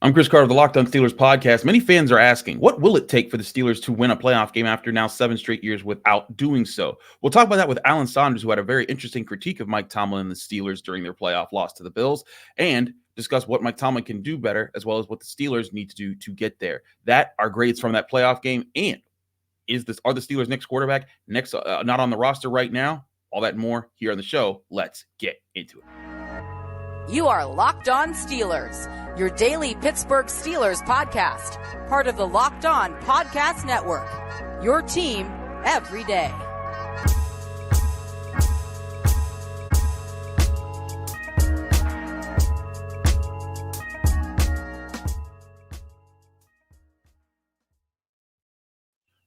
I'm Chris Carter of the Locked On Steelers podcast. Many fans are asking, what will it take for the Steelers to win a playoff game after now 7 straight years without doing so? We'll talk about that with Alan Saunders, who had a very interesting critique of Mike Tomlin and the Steelers during their playoff loss to the Bills, and discuss what Mike Tomlin can do better, as well as what the Steelers need to do to get there. That are grades from that playoff game, and are the Steelers' next quarterback not on the roster right now? All that and more here on the show. Let's get into it. You are Locked On Steelers, your daily Pittsburgh Steelers podcast, part of the Locked On Podcast Network, your team every day.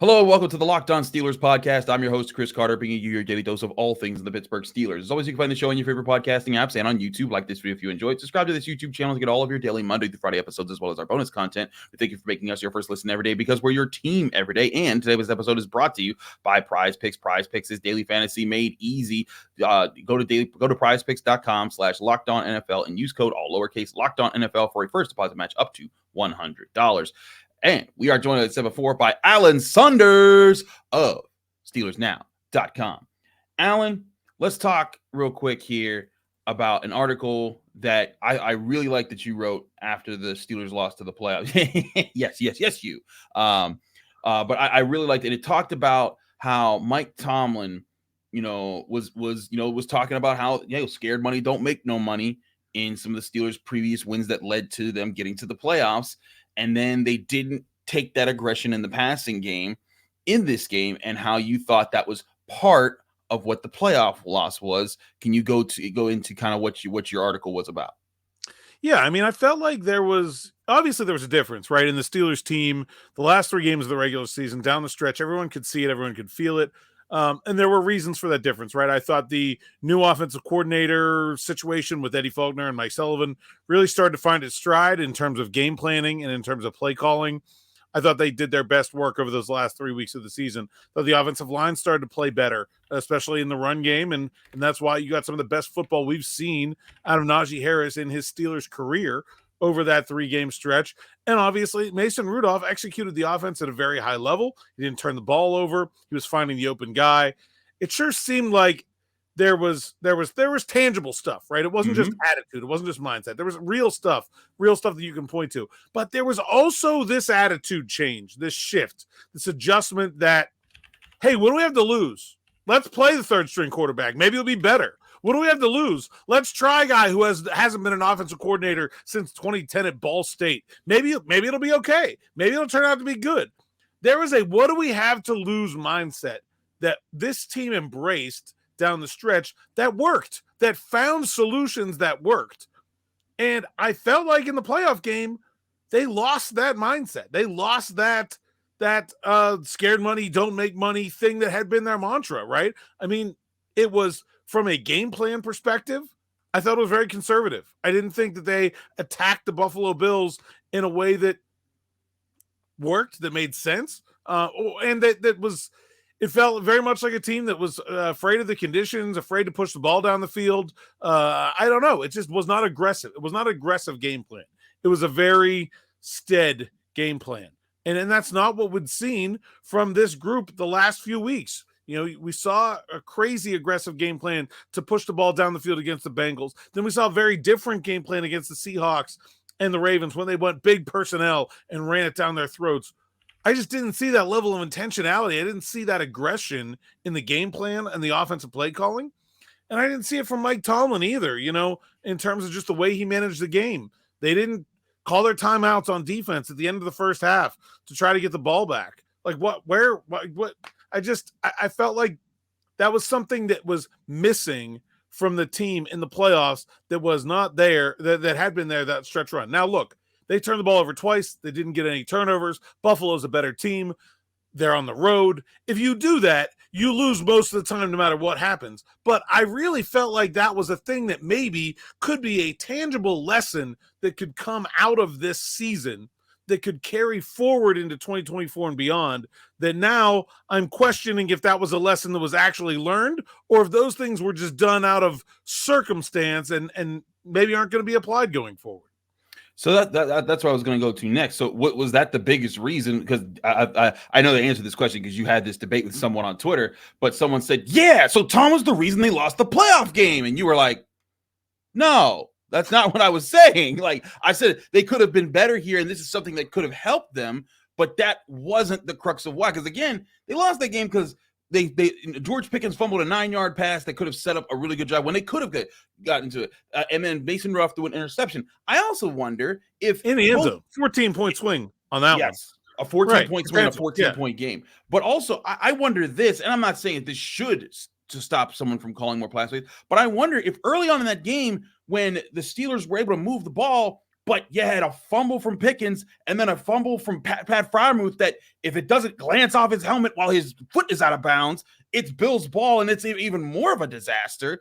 Hello, welcome to the Locked On Steelers podcast. I'm your host, Chris Carter, bringing you your daily dose of all things in the Pittsburgh Steelers. As always, you can find the show on your favorite podcasting apps and on YouTube. Like this video if you enjoyed. Subscribe to this YouTube channel to get all of your daily Monday through Friday episodes, as well as our bonus content. We thank you for making us your first listen every day, because we're your team every day. And today's episode is brought to you by Prize Picks. Prize Picks is daily fantasy made easy. Go to prizepicks.com/LockedOnNFL and use code all lowercase LockedOnNFL for a first deposit match up to $100. And we are joined, as I said before, by Alan Saunders of SteelersNow.com. Alan, let's talk real quick here about an article that I really like that you wrote after the Steelers lost to the playoffs. yes, you. But I really liked it. It talked about how Mike Tomlin, was talking about how scared money don't make no money in some of the Steelers' previous wins that led to them getting to the playoffs. And then they didn't take that aggression in the passing game in this game, and how you thought that was part of what the playoff loss was. Can you go into kind of what your article was about? Yeah, I mean, I felt like there was a difference, right? In the Steelers team, the last 3 games of the regular season, down the stretch, everyone could see it, everyone could feel it. And there were reasons for that difference, right? I thought the new offensive coordinator situation with Eddie Faulkner and Mike Sullivan really started to find its stride in terms of game planning and in terms of play calling. I thought they did their best work over those last 3 weeks of the season. I thought the offensive line started to play better, especially in the run game, and that's why you got some of the best football we've seen out of Najee Harris in his Steelers career over that 3-game stretch. And obviously, Mason Rudolph executed the offense at a very high level. He didn't turn the ball over. He was finding the open guy. It sure seemed like there was tangible stuff, right? It wasn't just attitude. It wasn't just mindset. There was real stuff that you can point to. But there was also this attitude change, this shift, this adjustment that, hey, what do we have to lose? Let's play the 3rd-string quarterback. Maybe it'll be better. What do we have to lose? Let's try a guy who hasn't been an offensive coordinator since 2010 at Ball State. Maybe it'll be okay. Maybe it'll turn out to be good. There was a what do we have to lose mindset that this team embraced down the stretch that worked, that found solutions that worked. And I felt like in the playoff game, they lost that mindset. They lost that scared money, don't make money thing that had been their mantra, right? I mean, it was from a game plan perspective, I thought it was very conservative. I didn't think that they attacked the Buffalo Bills in a way that worked, that made sense. And it felt very much like a team that was afraid of the conditions, afraid to push the ball down the field. I don't know. It just was not aggressive. It was not an aggressive game plan. It was a very steady game plan. And that's not what we'd seen from this group the last few weeks. We saw a crazy aggressive game plan to push the ball down the field against the Bengals. Then we saw a very different game plan against the Seahawks and the Ravens when they went big personnel and ran it down their throats. I just didn't see that level of intentionality. I didn't see that aggression in the game plan and the offensive play calling. And I didn't see it from Mike Tomlin either, in terms of just the way he managed the game. They didn't call their timeouts on defense at the end of the first half to try to get the ball back. Like what? I felt like that was something that was missing from the team in the playoffs that was not there, that had been there that stretch run. Now, look, they turned the ball over twice. They didn't get any turnovers. Buffalo's a better team. They're on the road. If you do that, you lose most of the time no matter what happens. But I really felt like that was a thing that maybe could be a tangible lesson that could come out of this season that could carry forward into 2024 and beyond, that now I'm questioning if that was a lesson that was actually learned or if those things were just done out of circumstance and maybe aren't going to be applied going forward. So that's where I was going to go to next. So what was that the biggest reason? Because I know the answer to this question because you had this debate with someone on Twitter, but someone said, yeah, so Tom was the reason they lost the playoff game. And you were like, no, that's not what I was saying. Like I said, they could have been better here. And this is something that could have helped them. But that wasn't the crux of why. Because again, they lost that game because they George Pickens fumbled a 9-yard pass that could have set up a really good drive when they could have gotten to it. And then Mason Rudolph threw an interception. I also wonder if in the end zone, 14-point swing on that one. A 14-point swing, a 14-point game. But also, I wonder this, and I'm not saying this should to stop someone from calling more pass plays, but I wonder if early on in that game when the Steelers were able to move the ball, but you had a fumble from Pickens and then a fumble from Pat Freiermuth that if it doesn't glance off his helmet while his foot is out of bounds, it's Bill's ball and it's even more of a disaster.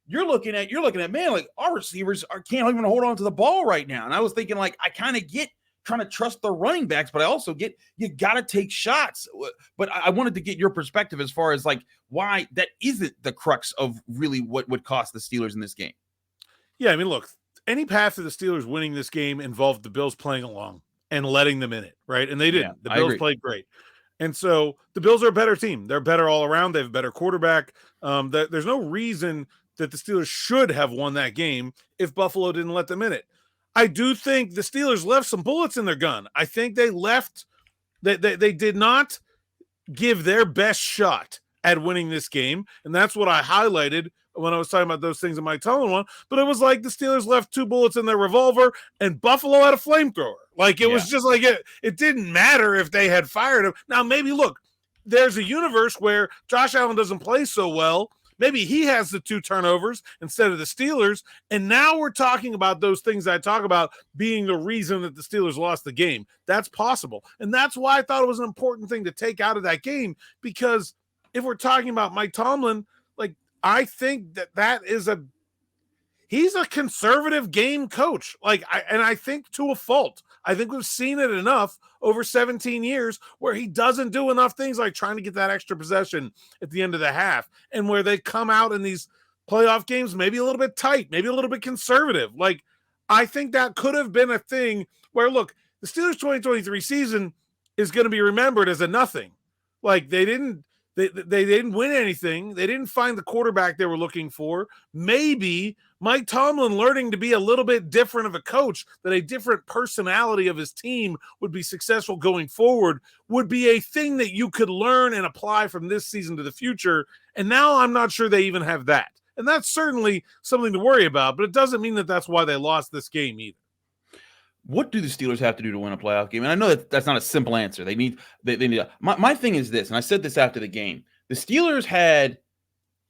You're looking at man, like our receivers can't even hold on to the ball right now. And I was thinking like, I kind of get trying to trust the running backs, but I also get you got to take shots. But I wanted to get your perspective as far as like why that isn't the crux of really what would cost the Steelers in this game. Yeah, I mean, look, any path to the Steelers winning this game involved the Bills playing along and letting them in it, right? And they didn't. The Bills played great. And so the Bills are a better team. They're better all around. They have a better quarterback. There's no reason that the Steelers should have won that game if Buffalo didn't let them in it. I do think the Steelers left some bullets in their gun. I think they did not give their best shot at winning this game. And that's what I highlighted when I was talking about those things in Mike Tomlin one, but it was like the Steelers left 2 bullets in their revolver and Buffalo had a flamethrower. Like it was just like it didn't matter if they had fired him. Now, maybe look, there's a universe where Josh Allen doesn't play so well. Maybe he has the 2 turnovers instead of the Steelers. And now we're talking about those things I talk about being the reason that the Steelers lost the game. That's possible. And that's why I thought it was an important thing to take out of that game, because if we're talking about Mike Tomlin, like I think he's a conservative game coach. I think to a fault. I think we've seen it enough over 17 years where he doesn't do enough things like trying to get that extra possession at the end of the half, and where they come out in these playoff games maybe a little bit tight, maybe a little bit conservative. Like I think that could have been a thing where, look, the Steelers 2023 season is going to be remembered as a nothing. Like they didn't win anything. They didn't find the quarterback they were looking for. Maybe Mike Tomlin learning to be a little bit different of a coach, that a different personality of his team would be successful going forward, would be a thing that you could learn and apply from this season to the future. And now I'm not sure they even have that. And that's certainly something to worry about, but it doesn't mean that that's why they lost this game either. What do the Steelers have to do to win a playoff game? And I know that that's not a simple answer. They need my thing is this, and I said this after the game. The Steelers had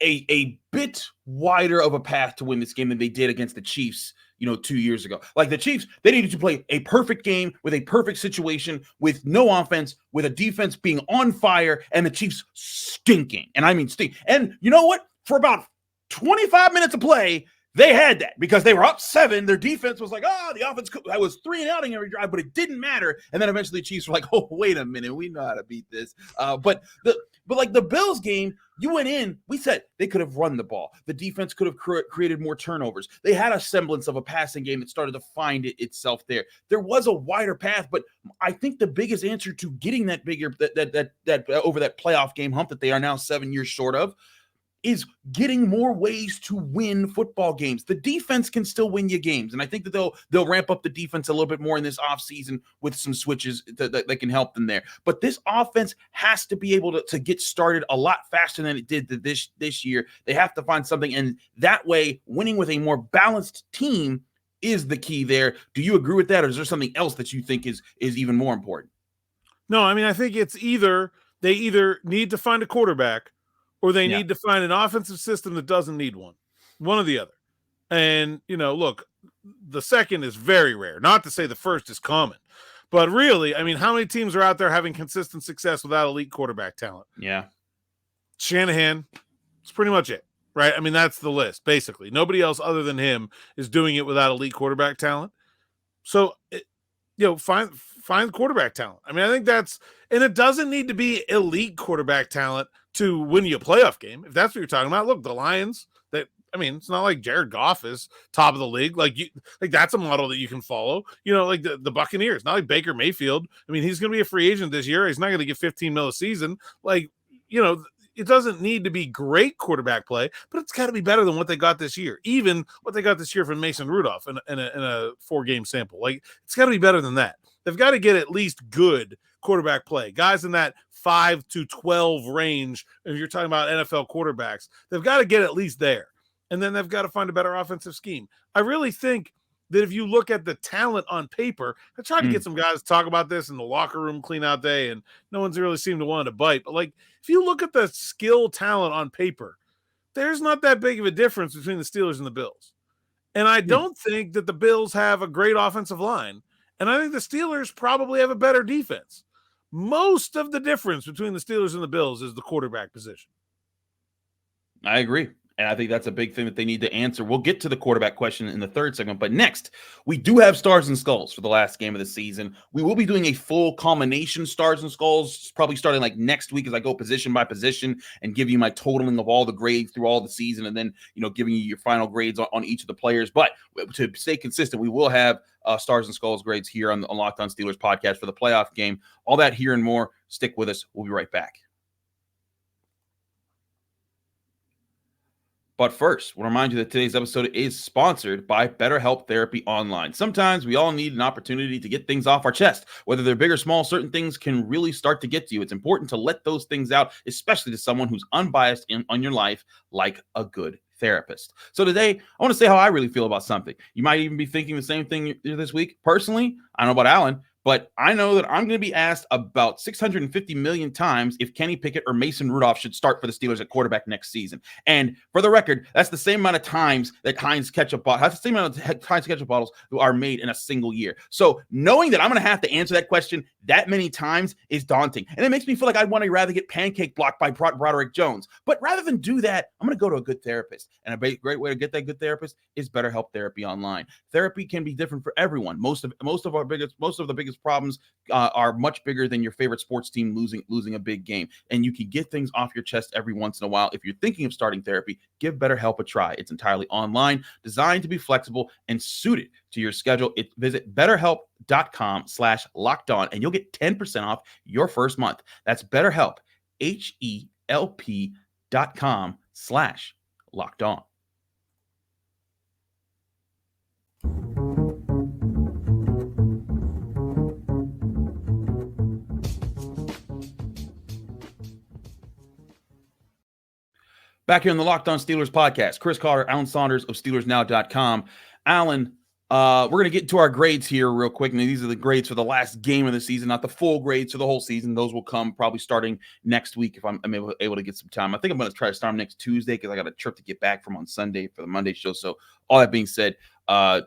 a bit wider of a path to win this game than they did against the Chiefs, 2 years ago. Like the Chiefs, they needed to play a perfect game with a perfect situation, with no offense, with a defense being on fire, and the Chiefs stinking. And I mean stink. And you know what? For about 25 minutes of play, they had that because they were up 7. Their defense was like, the offense I was 3-and-outing every drive, but it didn't matter. And then eventually the Chiefs were like, oh, wait a minute, we know how to beat this. But like the Bills game, you went in, we said they could have run the ball. The defense could have created more turnovers. They had a semblance of a passing game that started to find itself there. There was a wider path, but I think the biggest answer to getting that bigger, that over that playoff game hump that they are now 7 years short of, is getting more ways to win football games. The defense can still win you games. And I think that they'll ramp up the defense a little bit more in this offseason with some switches that can help them there. But this offense has to be able to get started a lot faster than it did this year. They have to find something. And that way, winning with a more balanced team is the key there. Do you agree with that? Or is there something else that you think is even more important? No, I mean, I think it's they either need to find a quarterback or they need to find an offensive system that doesn't need one or the other. And, look, the second is very rare. Not to say the first is common. But really, I mean, how many teams are out there having consistent success without elite quarterback talent? Yeah. Shanahan, that's pretty much it, right? I mean, that's the list, basically. Nobody else other than him is doing it without elite quarterback talent. So, find quarterback talent. I mean, I think and it doesn't need to be elite quarterback talent to win you a playoff game. If that's what you're talking about, look, the Lions, I mean, it's not like Jared Goff is top of the league. Like that's a model that you can follow. Like the Buccaneers, not like Baker Mayfield. I mean, he's going to be a free agent this year. He's not going to get $15 million a season. It doesn't need to be great quarterback play, but it's got to be better than what they got this year. Even what they got this year from Mason Rudolph in a 4-game sample. Like, it's got to be better than that. They've got to get at least good quarterback play. Guys in that 5 to 12 range, if you're talking about NFL quarterbacks, they've got to get at least there. And then they've got to find a better offensive scheme. I really think that if you look at the talent on paper, I tried to get some guys to talk about this in the locker room clean out day, and no one's really seemed to want to bite. But if you look at the skill talent on paper, there's not that big of a difference between the Steelers and the Bills. And I don't think that the Bills have a great offensive line. And I think the Steelers probably have a better defense. Most of the difference between the Steelers and the Bills is the quarterback position. I agree. And I think that's a big thing that they need to answer. We'll get to the quarterback question in the third segment. But next, we do have Stars and Skulls for the last game of the season. We will be doing a full culmination Stars and Skulls, probably starting next week as I go position by position and give you my totaling of all the grades through all the season, and then, giving you your final grades on each of the players. But to stay consistent, we will have Stars and Skulls grades here on the Locked On Steelers podcast for the playoff game. All that here and more. Stick with us. We'll be right back. But first, I want to remind you that today's episode is sponsored by BetterHelp Therapy Online. Sometimes we all need an opportunity to get things off our chest. Whether they're big or small, certain things can really start to get to you. It's important to let those things out, especially to someone who's unbiased on your life, like a good therapist. So today, I want to say how I really feel about something. You might even be thinking the same thing this week. Personally, I don't know about Alan, but I know that I'm going to be asked about 650 million times if Kenny Pickett or Mason Rudolph should start for the Steelers at quarterback next season. And for the record, that's the same amount of times that Heinz ketchup bottles are made in a single year. So knowing that I'm going to have to answer that question that many times is daunting. And it makes me feel like I'd want to rather get pancake blocked by Broderick Jones. But rather than do that, I'm going to go to a good therapist. And a great way to get that good therapist is BetterHelp Therapy Online. Therapy can be different for everyone. Most of the biggest problems are much bigger than your favorite sports team losing a big game. And you can get things off your chest every once in a while. If you're thinking of starting therapy, give BetterHelp a try. It's entirely online, designed to be flexible and suited to your schedule. Visit BetterHelp.com/lockedon and you'll get 10% off your first month. That's BetterHelp, HELP.com/lockedon. Back here on the Locked On Steelers podcast, Chris Carter, Alan Saunders of SteelersNow.com. Alan, we're going to get to our grades here real quick. And these are the grades for the last game of the season, not the full grades for the whole season. Those will come probably starting next week if I'm able to get some time. I think I'm going to try to start them next Tuesday because I got a trip to get back from on Sunday for the Monday show. So all that being said,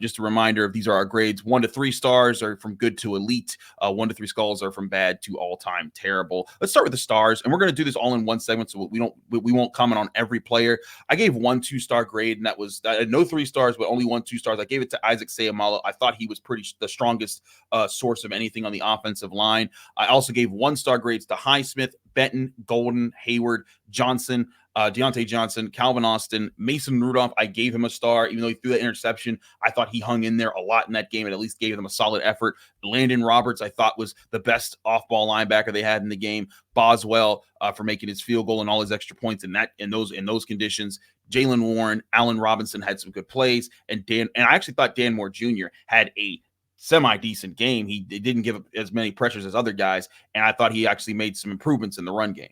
just a reminder, these are our grades. 1 to 3 stars are from good to elite. 1 to 3 skulls are from bad to all-time terrible. Let's start with the stars, and we're going to do this all in one segment, so we won't comment on every player. I gave 1 2-star grade, and that was no 3 stars, but only 1 2 stars. I gave it to Isaac Seumalo. I thought he was the strongest source of anything on the offensive line. I also gave 1-star grades to Highsmith, Benton, Golden, Hayward, Johnson, Deontay Johnson, Calvin Austin, Mason Rudolph. I gave him a star, even though he threw that interception. I thought he hung in there a lot in that game and at least gave them a solid effort. Landon Roberts, I thought, was the best off-ball linebacker they had in the game. Boswell for making his field goal and all his extra points in those conditions. Jalen Warren, Allen Robinson had some good plays, and I actually thought Dan Moore Jr. had a semi-decent game. He didn't give up as many pressures as other guys, and I thought he actually made some improvements in the run game.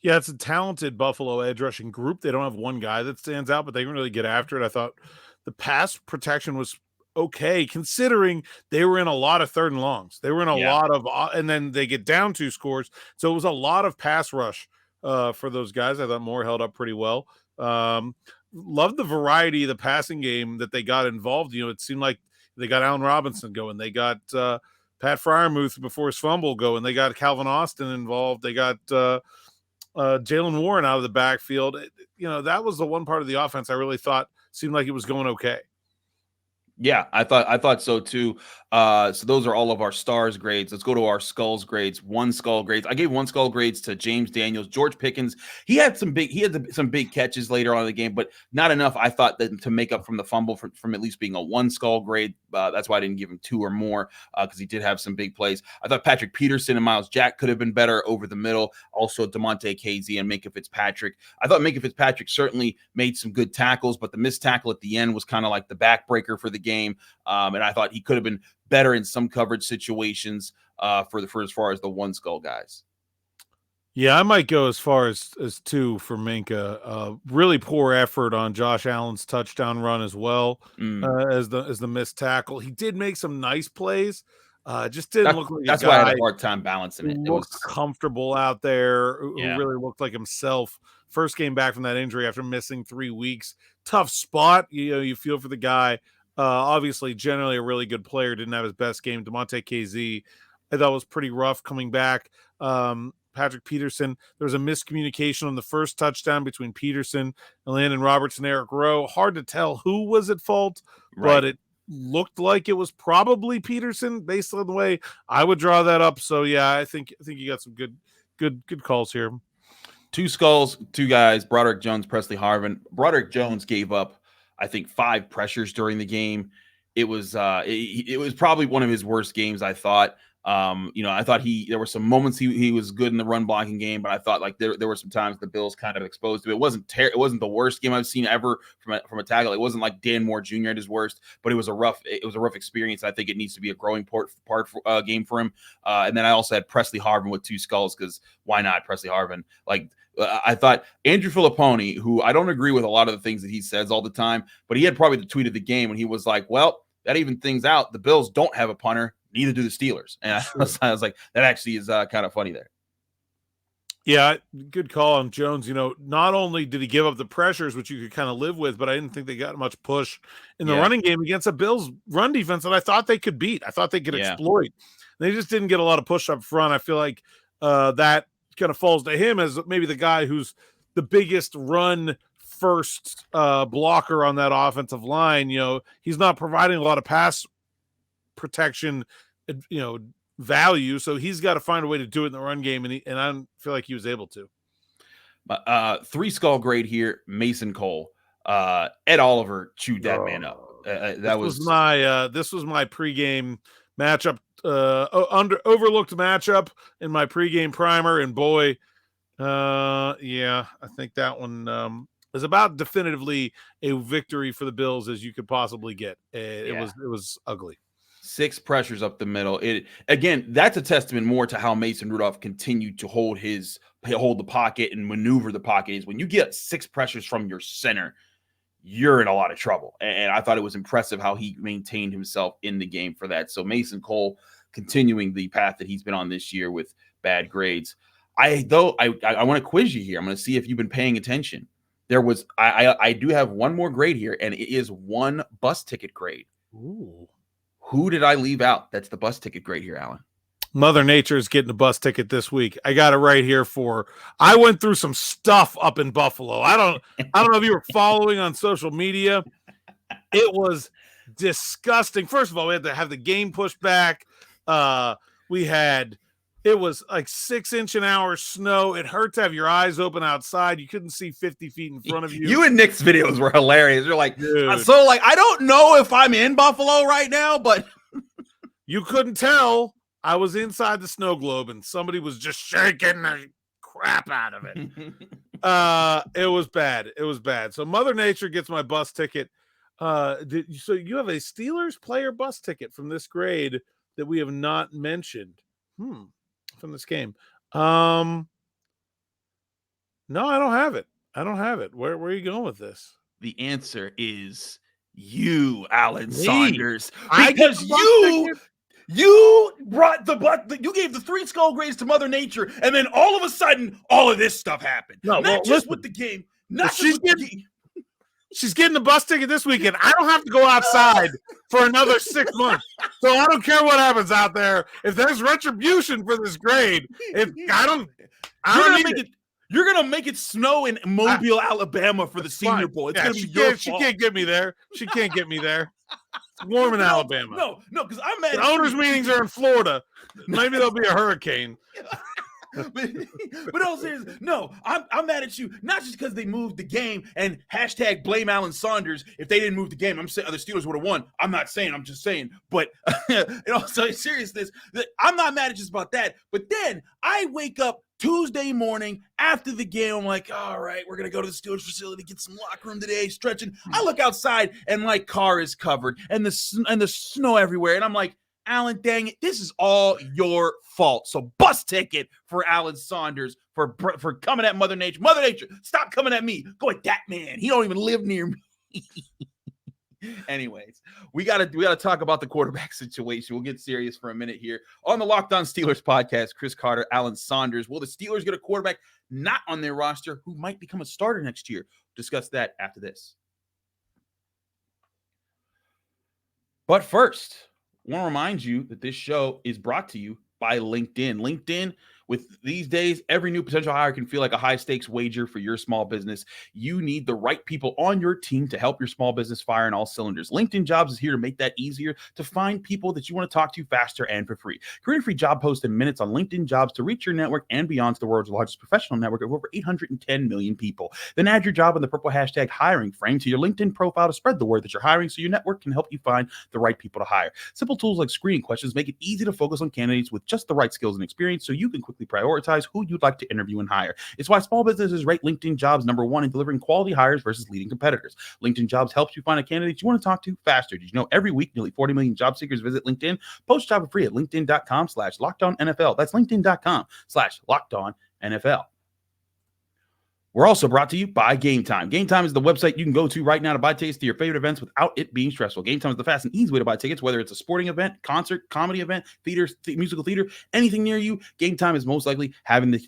Yeah, it's a talented Buffalo edge rushing group. They don't have one guy that stands out, but they can really get after it. I thought the pass protection was okay, considering they were in a lot of 3rd and longs. They were in a lot of, and then they get down 2 scores. So it was a lot of pass rush for those guys. I thought Moore held up pretty well. Loved the variety of the passing game that they got involved. It seemed like they got Allen Robinson going. They got Pat Freiermuth before his fumble going. They got Calvin Austin involved. They got Jalen Warren out of the backfield. That was the one part of the offense I really thought seemed like it was going okay. Yeah, I thought so too. So those are all of our stars grades. Let's go to our skulls grades. One skull grades. I gave one skull grades to James Daniels. George Pickens, he had some big catches later on in the game, but not enough, I thought, that to make up from the fumble from at least being a one skull grade. That's why I didn't give him 2 or more, because he did have some big plays. I thought Patrick Peterson and Miles Jack could have been better over the middle. Also DeMonte Casey and Minkah Fitzpatrick. I thought Minkah Fitzpatrick certainly made some good tackles, but the missed tackle at the end was kind of like the backbreaker for the game. And I thought he could have been better in some coverage situations for as far as the one skull guys. Yeah, I might go as far as 2 for Minkah. Really poor effort on Josh Allen's touchdown run as well as the missed tackle. He did make some nice plays. Just didn't look like that's why I had a hard time balancing it. It was comfortable out there. Yeah. Who really looked like himself. First came back from that injury after missing 3 weeks. Tough spot. You feel for the guy. Obviously, generally a really good player. Didn't have his best game. DeMonte KZ, I thought was pretty rough coming back. Patrick Peterson, there was a miscommunication on the first touchdown between Peterson and Landon Roberts and Eric Rowe. Hard to tell who was at fault, but it looked like it was probably Peterson based on the way I would draw that up. So yeah, I think you got some good calls here. 2 skulls, 2 guys, Broderick Jones, Presley Harvin. Broderick Jones gave up, I think, 5 pressures during the game. It was it was probably one of his worst games, I thought. I thought there were some moments he was good in the run blocking game, but I thought like there were some times the Bills kind of exposed him. It wasn't the worst game I've seen ever from a tackle. It wasn't like Dan Moore Jr. at his worst, but it was a rough experience. I think it needs to be a growing game for him. And then I also had Presley Harvin with 2 skulls, because why not Presley Harvin? Like, I thought Andrew Filipponi, who I don't agree with a lot of the things that he says all the time, but he had probably the tweet of the game when he was like, well, that even things out. The Bills don't have a punter. Neither do the Steelers. And I was like, that actually is kind of funny there. Yeah, good call on Jones. Not only did he give up the pressures, which you could kind of live with, but I didn't think they got much push in the running game against a Bills run defense that I thought they could beat. I thought they could exploit. They just didn't get a lot of push up front. I feel like that kind of falls to him as maybe the guy who's the biggest run first blocker on that offensive line. He's not providing a lot of pass protection, value, so he's got to find a way to do it in the run game, and I don't feel like he was able to. 3 skull grade here, Mason Cole. Ed Oliver chewed that man up. This was my pregame matchup, overlooked matchup in my pregame primer, and boy, I think that one is about definitively a victory for the Bills as you could possibly get. It was ugly. 6 pressures up the middle. Again, that's a testament more to how Mason Rudolph continued to hold the pocket and maneuver the pocket. Is when you get 6 pressures from your center, you're in a lot of trouble. And I thought it was impressive how he maintained himself in the game for that. So Mason Cole continuing the path that he's been on this year with bad grades. I want to quiz you here. I'm going to see if you've been paying attention. I do have one more grade here, and it is 1 bus ticket grade. Ooh. Who did I leave out? That's the bus ticket grade here, Alan. Mother Nature is getting a bus ticket this week. I got it right here I went through some stuff up in Buffalo. I don't know if you were following on social media. It was disgusting. First of all, we had to have the game pushed back. It was like 6-inch-an-hour snow. It hurt to have your eyes open outside. You couldn't see 50 feet in front of you. You and Nick's videos were hilarious. You're like, I don't know if I'm in Buffalo right now, but you couldn't tell. I was inside the snow globe, and somebody was just shaking the crap out of it. It was bad. It was bad. So Mother Nature gets my bus ticket. So you have a Steelers player bus ticket from this grade that we have not mentioned. From this game. No, I don't have it. Where are you going with this? The answer is you, Alan Me? Saunders. Because you brought you gave the 3 skull grades to Mother Nature, and then all of a sudden, all of this stuff happened. With the game. She's getting the bus ticket this weekend. I don't have to go outside for another 6 months. So I don't care what happens out there. If there's retribution for this grade, you're gonna make it snow in Mobile, Alabama for the Senior Bowl. It's gonna be your fault. She can't get me there. She can't get me there. It's warm in Alabama. No, because I'm mad. The owners' meetings are in Florida. Maybe there'll be a hurricane. but no, seriously, no, I'm mad at you, not just because they moved the game and hashtag blame Alan Saunders. If they didn't move the game, I'm saying the Steelers would have won. I'm not saying, I'm just saying. But so in seriousness, I'm not mad at just about that. But then I wake up Tuesday morning after the game. I'm like, all right, we're gonna go to the Steelers facility, get some locker room today, stretching. I look outside and my car is covered and the snow everywhere, and I'm like, Alan, dang it, this is all your fault. So bus ticket for Alan Saunders for coming at Mother Nature. Mother Nature, stop coming at me. Go at that man. He don't even live near me. Anyways, we gotta talk about the quarterback situation. We'll get serious for a minute here. On the Locked On Steelers podcast, Chris Carter, Alan Saunders. Will the Steelers get a quarterback not on their roster who might become a starter next year? Discuss that after this. But first, I want to remind you that this show is brought to you by LinkedIn. LinkedIn, with these days, every new potential hire can feel like a high-stakes wager for your small business. You need the right people on your team to help your small business fire on all cylinders. LinkedIn Jobs is here to make that easier, to find people that you want to talk to faster and for free. Create a free job post in minutes on LinkedIn Jobs to reach your network and beyond to the world's largest professional network of over 810 million people. Then add your job in the purple hashtag hiring frame to your LinkedIn profile to spread the word that you're hiring so your network can help you find the right people to hire. Simple tools like screening questions make it easy to focus on candidates with just the right skills and experience so you can quickly prioritize who you'd like to interview and hire. It's why small businesses rate LinkedIn Jobs #1 in delivering quality hires versus leading competitors. LinkedIn Jobs helps you find a candidate you want to talk to faster. Did you know every week nearly 40 million job seekers visit LinkedIn? Post job for free at linkedin.com/LockedOnNFL. That's linkedin.com/LockedOnNFL. We're also brought to you by Game Time. Game Time is the website you can go to right now to buy tickets to your favorite events without it being stressful. Game Time is the fast and easy way to buy tickets, whether it's a sporting event, concert, comedy event, theater, musical theater, anything near you. Game Time is most likely having the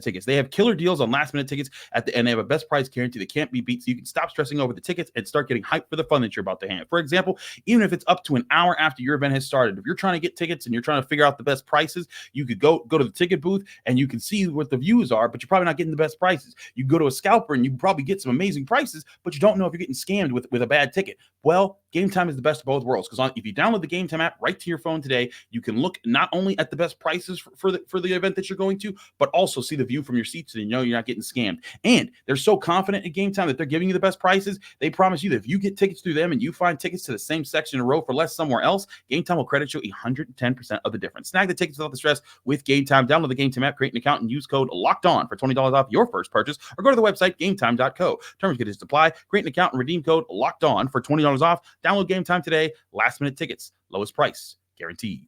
tickets. They have killer deals on last-minute tickets at the end. They have a best price guarantee that can't be beat, so you can stop stressing over the tickets and start getting hyped for the fun that you're about to have. For example, even if it's up to an hour after your event has started, if you're trying to get tickets and you're trying to figure out the best prices, you could go to the ticket booth and you can see what the views are, but you're probably not getting the best prices. You go to a scalper and you probably get some amazing prices, but you don't know if you're getting scammed with a bad ticket. Well, Game Time is the best of both worlds, because if you download the Game Time app right to your phone today, you can look not only at the best prices for the event that you're going to, but also see the view from your seats so you know you're not getting scammed. And they're so confident in Game Time that they're giving you the best prices. They promise you that if you get tickets through them and you find tickets to the same section in a row for less somewhere else, Game Time will credit you 110% of the difference. Snag the tickets without the stress with Game Time. Download the Game Time app, create an account, and use code LOCKEDON for $20 off your first purchase, or go to the website gametime.co. Terms and conditions apply. Create an account and redeem code LOCKEDON for $20 off. Download Game Time today. Last minute tickets, lowest price guaranteed.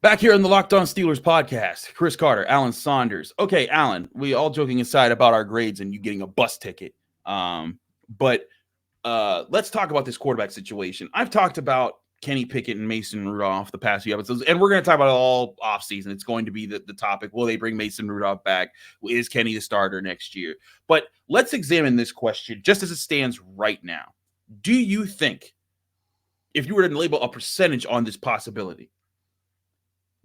Back here on the Locked On Steelers podcast, Chris Carter, Alan Saunders. Okay, Alan, we all joking aside about our grades and you getting a bus ticket. But let's talk about this quarterback situation. I've talked about Kenny Pickett and Mason Rudolph the past few episodes, and we're going to talk about it all offseason. It's going to be the topic. Will they bring Mason Rudolph back? Is Kenny the starter next year? But let's examine this question just as it stands right now. Do you think, if you were to label a percentage on this possibility,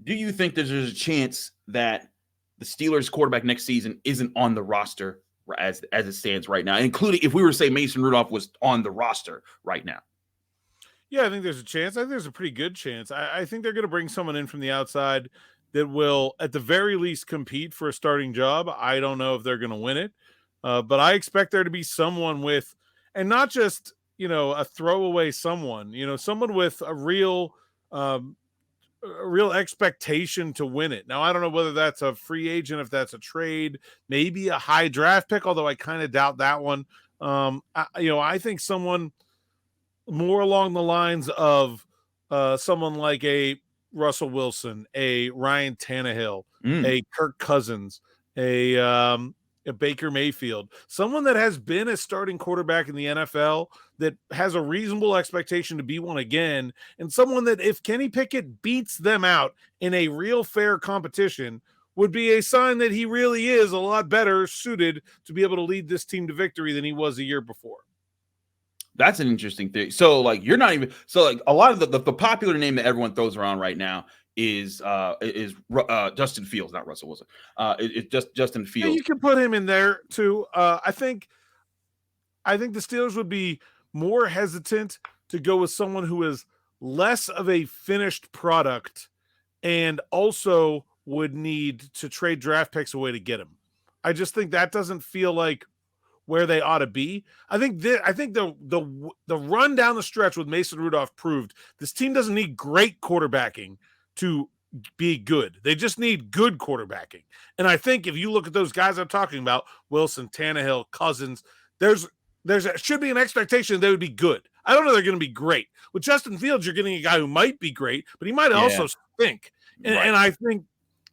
do you think there's a chance that the Steelers quarterback next season isn't on the roster as it stands right now, including if we were to say Mason Rudolph was on the roster right now? Yeah, I think there's a chance. I think there's a pretty good chance. I think they're going to bring someone in from the outside that will, at the very least, compete for a starting job. I don't know if they're going to win it, but I expect there to be someone with, and not just, a throwaway someone, someone with a real expectation to win it. Now, I don't know whether that's a free agent, if that's a trade, maybe a high draft pick, although I kind of doubt that one. I think someone more along the lines of someone like a Russell Wilson, a Ryan Tannehill, a Kirk Cousins, a Baker Mayfield, someone that has been a starting quarterback in the NFL that has a reasonable expectation to be one again, and someone that if Kenny Pickett beats them out in a real fair competition would be a sign that he really is a lot better suited to be able to lead this team to victory than he was a year before. That's an interesting thing. So, you're not even – so, a lot of the popular name that everyone throws around right now is Justin Fields, not Russell Wilson. It's just Justin Fields. Yeah, you can put him in there too. I think the Steelers would be more hesitant to go with someone who is less of a finished product and also would need to trade draft picks away to get him. I just think that doesn't feel like where they ought to be. I think the run down the stretch with Mason Rudolph proved this team doesn't need great quarterbacking to be good. They just need good quarterbacking. And I think if you look at those guys I'm talking about, Wilson, Tannehill, Cousins, there should be an expectation they would be good. I don't know they're going to be great. With Justin Fields, you're getting a guy who might be great, but he might also stink. And I think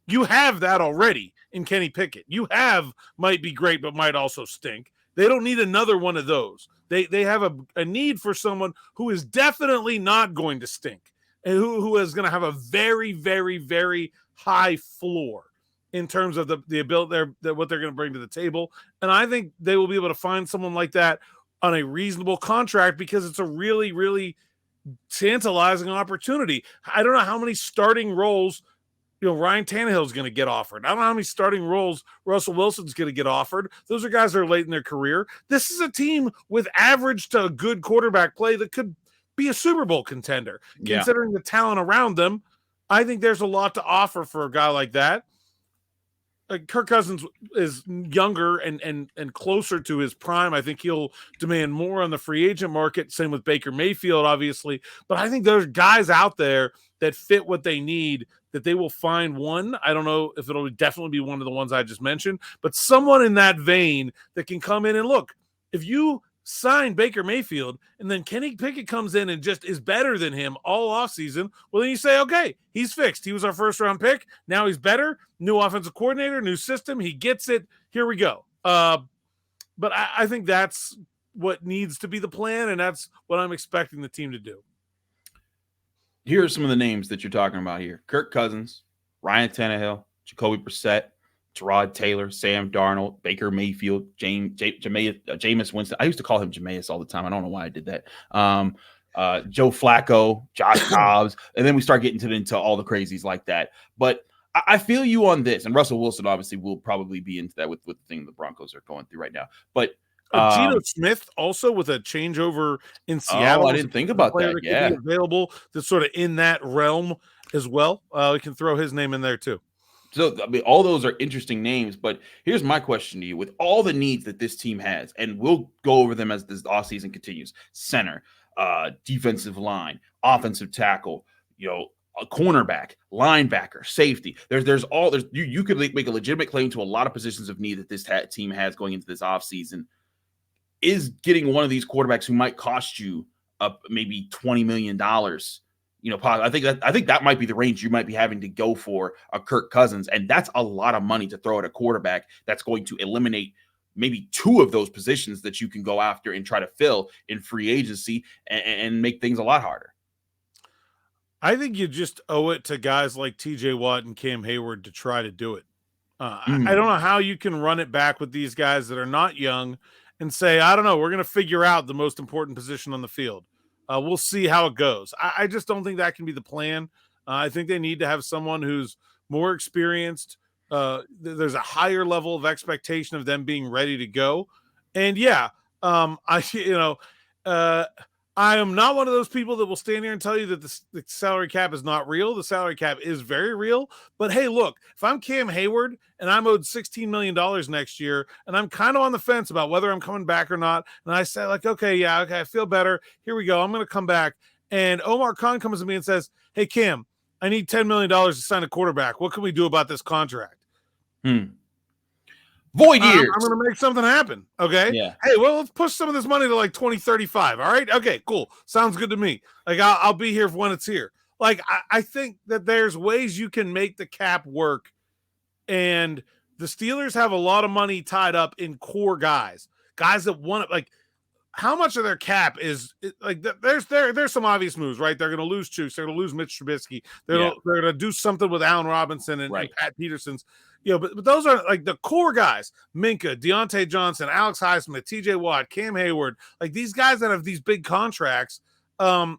you have that already in Kenny Pickett. You have might be great, but might also stink. They don't need another one of those. They have a need for someone who is definitely not going to stink and who is going to have a very, very, very high floor in terms of the ability what they're going to bring to the table. And I think they will be able to find someone like that on a reasonable contract because it's a really, really tantalizing opportunity. I don't know how many starting roles Ryan Tannehill is going to get offered. I don't know how many starting roles Russell Wilson's going to get offered. Those are guys that are late in their career. This is a team with average to good quarterback play that could be a Super Bowl contender. Considering the talent around them, I think there's a lot to offer for a guy like that. Kirk Cousins is younger and closer to his prime. I think he'll demand more on the free agent market. Same with Baker Mayfield, obviously. But I think there's guys out there that fit what they need, that they will find one. I don't know if it'll definitely be one of the ones I just mentioned, but someone in that vein that can come in and look. If you sign Baker Mayfield and then Kenny Pickett comes in and just is better than him all offseason, well, then you say, okay, he's fixed. He was our first round pick. Now he's better. New offensive coordinator, new system. He gets it. Here we go. But I think that's what needs to be the plan, and that's what I'm expecting the team to do. Here are some of the names that you're talking about here. Kirk Cousins, Ryan Tannehill, Jacoby Brissett, Tyrod Taylor, Sam Darnold, Baker Mayfield, Jameis Winston. I used to call him Jameis all the time. I don't know why I did that. Joe Flacco, Josh Dobbs, and then we start getting into all the crazies like that. But I feel you on this, and Russell Wilson obviously will probably be into that with the thing the Broncos are going through right now. But Geno Smith also with a changeover in Seattle. I didn't think about that. Yeah, available that's sort of in that realm as well. We can throw his name in there too. So, I mean, all those are interesting names, but here's my question to you. With all the needs that this team has, and we'll go over them as this offseason continues, center, defensive line, offensive tackle, a cornerback, linebacker, safety. You could make a legitimate claim to a lot of positions of need that this team has going into this offseason. Is getting one of these quarterbacks who might cost you maybe $20 million. I think that might be the range you might be having to go for a Kirk Cousins, and that's a lot of money to throw at a quarterback that's going to eliminate maybe two of those positions that you can go after and try to fill in free agency and make things a lot harder. I think you just owe it to guys like TJ Watt and Cam Hayward to try to do it. I don't know how you can run it back with these guys that are not young and say, I don't know, we're going to figure out the most important position on the field. We'll see how it goes. I just don't think can be the plan. I think they need to have someone who's more experienced. There's a higher level of expectation of them being ready to go. And I am not one of those people that will stand here and tell you that the salary cap is not real. The salary cap is very real. But hey, look, if I'm Cam Hayward and I'm owed $16 million next year, and I'm kind of on the fence about whether I'm coming back or not, and I say okay, I feel better. Here we go. I'm going to come back. And Omar Khan comes to me and says, hey, Cam, I need $10 million to sign a quarterback. What can we do about this contract? Void years. I'm going to make something happen. Okay. Yeah. Hey, well, let's push some of this money to like 2035. All right. Okay, cool. Sounds good to me. Like I'll be here when it's here. Like I think that there's ways you can make the cap work, and the Steelers have a lot of money tied up in core guys that want it. Like, how much of their cap is like? There's some obvious moves, right? They're going to lose Chooks. They're going to lose Mitch Trubisky. They're going to do something with Allen Robinson and Pat Peterson's. But those are like the core guys: Minka, Deontay Johnson, Alex Highsmith, TJ Watt, Cam Hayward. Like these guys that have these big contracts, they'll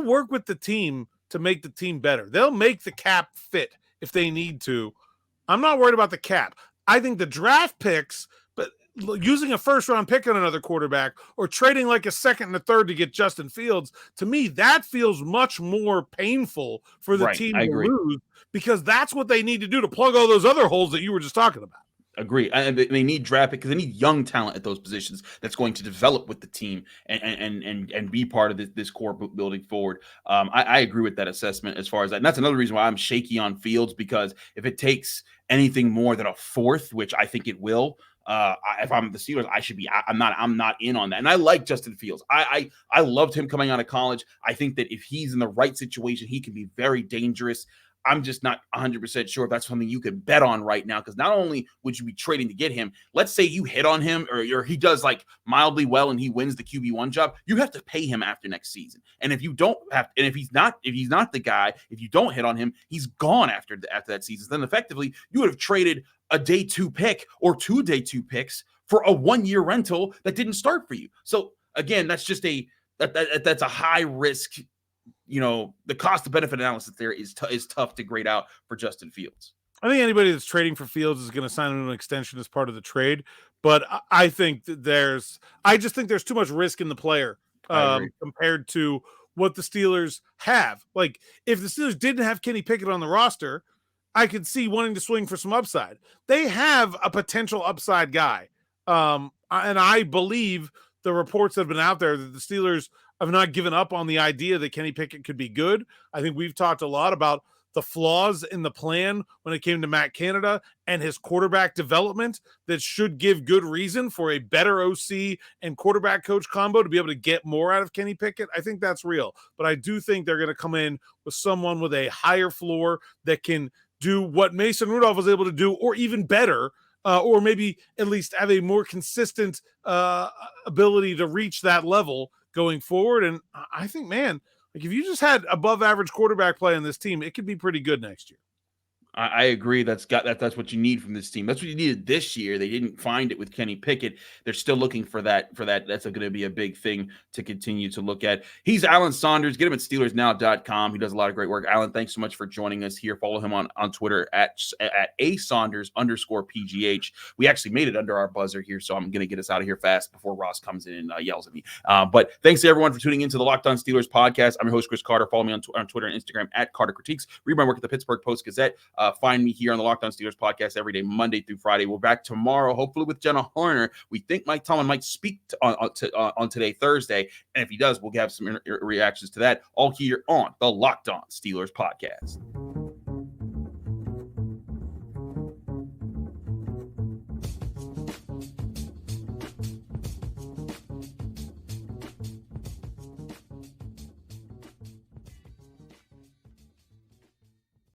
work with the team to make the team better. They'll make the cap fit if they need to. I'm not worried about the cap. I think the draft picks, but using a first-round pick on another quarterback or trading like a second and a third to get Justin Fields, to me, that feels much more painful for the team to lose, because that's what they need to do to plug all those other holes that you were just talking about. Agree. And they need draft pick because they need young talent at those positions that's going to develop with the team and be part of this core building forward. I agree with that assessment as far as that. And that's another reason why I'm shaky on Fields, because if it takes anything more than a fourth, which I think it will, if I'm the Steelers, I'm not in on that. And I like Justin Fields. I loved him coming out of college. I think that if he's in the right situation, he can be very dangerous. I'm just not 100% sure if that's something you could bet on right now, because not only would you be trading to get him, let's say you hit on him or he does like mildly well and he wins the QB1 job, you have to pay him after next season. And if you don't have, and if he's not the guy, if you don't hit on him, he's gone after that season. Then effectively you would have traded a day 2 pick or 2 day 2 picks for a 1-year rental that didn't start for you. So again, that's just that's a high risk. The cost to benefit analysis there is tough to grade out for Justin Fields. I think anybody that's trading for Fields is going to sign him an extension as part of the trade, but I think that I just think there's too much risk in the player compared to what the Steelers have. Like, if the Steelers didn't have Kenny Pickett on the roster, I could see wanting to swing for some upside. They have a potential upside guy. And I believe the reports that have been out there that the Steelers have not given up on the idea that Kenny Pickett could be good. I think we've talked a lot about the flaws in the plan when it came to Matt Canada and his quarterback development that should give good reason for a better OC and quarterback coach combo to be able to get more out of Kenny Pickett. I think that's real. But I do think they're going to come in with someone with a higher floor that can do what Mason Rudolph was able to do, or even better, or maybe at least have a more consistent ability to reach that level going forward. And I think, man, like, if you just had above average quarterback play on this team, it could be pretty good next year. I agree. That's what you need from this team. That's what you needed this year. They didn't find it with Kenny Pickett. They're still looking for that. That's going to be a big thing to continue to look at. He's Alan Saunders. Get him at SteelersNow.com. He does a lot of great work. Alan, thanks so much for joining us here. Follow him on Twitter at @asaunders_PGH. We actually made it under our buzzer here, so I'm going to get us out of here fast before Ross comes in and yells at me. But thanks to everyone for tuning into the Locked On Steelers podcast. I'm your host, Chris Carter. Follow me on Twitter and Instagram at Carter Critiques. Read my work at the Pittsburgh Post-Gazette. Find me here on the Locked On Steelers podcast every day, Monday through Friday. We're back tomorrow, hopefully with Jenna Horner. We think Mike Tomlin might speak on today, Thursday. And if he does, we'll have some reactions to that all here on the Locked On Steelers podcast.